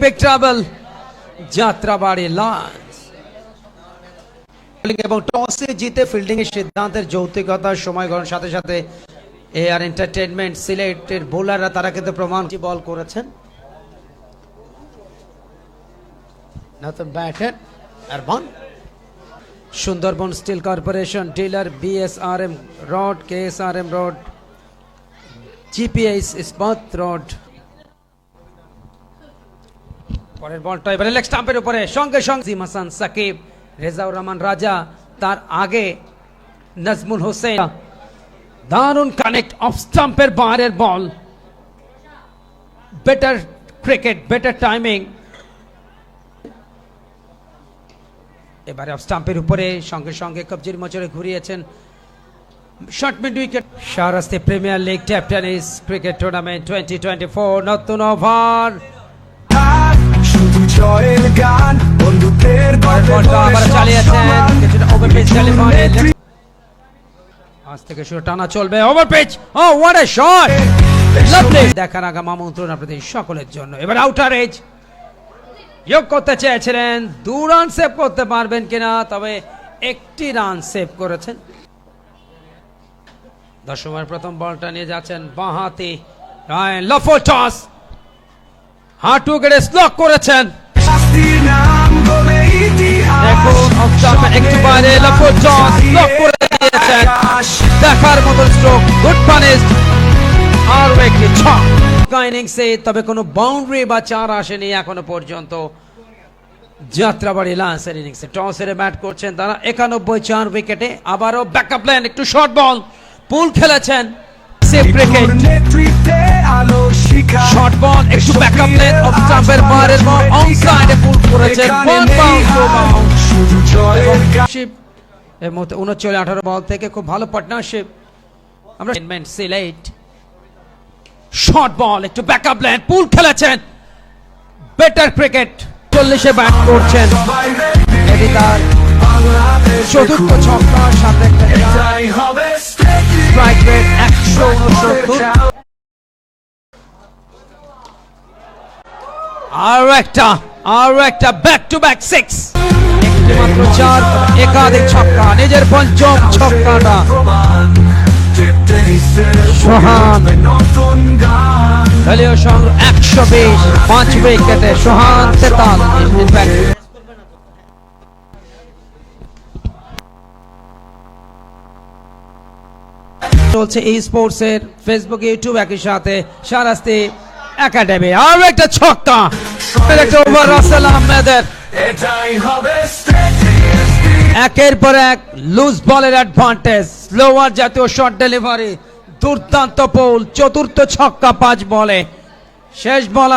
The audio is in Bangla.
Big trouble Jatrabari Lions. এবং টসে জিতে ফিল্ডিং এর সিদ্ধান্তের যৌক্তিকতার সময় গ্রহণের সাথে সাথে এআর এন্টারটেইনমেন্ট সিলেটের বোলাররা তারা কিন্তু প্রমাণ বল করেছেন। নতুন batter Arman, Sundarban steel corporation dealer, BSRM rod, KSRM rod, GPS ইস্পাত রড। পরের বলটা এবারে লেগ স্টাম্পের উপরে, সঙ্গে সঙ্গে জিম হাসান সাকিব, রেজাউর রহমান রাজা, তার আগে নাজমুল হোসেন। দারুণ কানেক্ট অফ স্টাম্পের বাইরের বল। Better cricket, better timing. এবারে অফ স্টাম্পের উপরে সঙ্গে সঙ্গে কবজির মোচড়ে ঘুরিয়েছেন short mid wicket. Shahrasti premier league tape tennis cricket tournament 2024 নতুন ওভার। আজ থেকে শুরু টানা চলবে over pitch. Oh what a shot, lovely. দেখার আগে আমন্ত্রণ আপনাদের সকলের জন্য। এবার আউটার এজ যোগ করতে চেয়েছিলেন, 2 রান সেভ করতে পারবেন কিনা, তবে 1টি রান সেভ করেছেন। 10 ওভার প্রথম বলটা নিয়ে যাচ্ছেন বাঁহাতি রায়ন লফো, টস হাঁটু গেড়ে স্লক করেছেন। দেখুন অফ স্টাম্পে একটু বাইরে লফো টস স্লক করে দিয়েছেন। দেখার মতো স্ট্রোক, গুড পানিশ। আর একটি ছক ইনিংসে, তবে কোনো বাউন্ডারি বা 4 আসেনি এখনো পর্যন্ত যাত্রাবাড়ি লায়ন্সের ইনিংসে। টস হেরে ব্যাট করছেন তারা 91 4 উইকেটে। আবারও ব্যাকআপ প্ল্যান, একটু শর্ট বল, পুল খেলেছেন। সেফ ক্রিকেট, শর্ট বল, একটু ব্যাকআপ প্ল্যান, অফ স্টাম্পের বাইরের বল, অন সাইডে পুল করেছেন। 1 বাউন্ড, 2 বাউন্ড। এর মধ্যে 39-18 বল থেকে খুব ভালো পার্টনারশিপ আমরা সিলেট। শর্ট বল, একটু ব্যাকআপ প্ল্যান, পুল খেলেছেন। বেটার ক্রিকেট, 40-এ ব্যাট করছেন। এটি তার চতুর্থ ছক্কার সাথে স্ট্রাইক রেট 169। আর একটা ব্যাক টু ব্যাক 6, একটি মাত্র 4, একাধিক ছক্কা, নিজের পঞ্চম ছক্কাটা। সোহান দলীয় সংগ্রহ 120, 5 উইকেটে সোহান তেতাল। চলছে এই স্পোর্টস এর ফেসবুক, ইউটিউব, একই সাথে শাহরাস্তি একাডেমি। আর একটা ছক্কা, একটা ওভার রাসেল আহমেদের। একের পর এক লুজ বলের অ্যাডভান্টেজ, স্লোয়ার জাতীয় শর্ট ডেলিভারি, দুর্দান্ত পোল, চতুর্থ ছক্কা 5 বলে। শেষ বল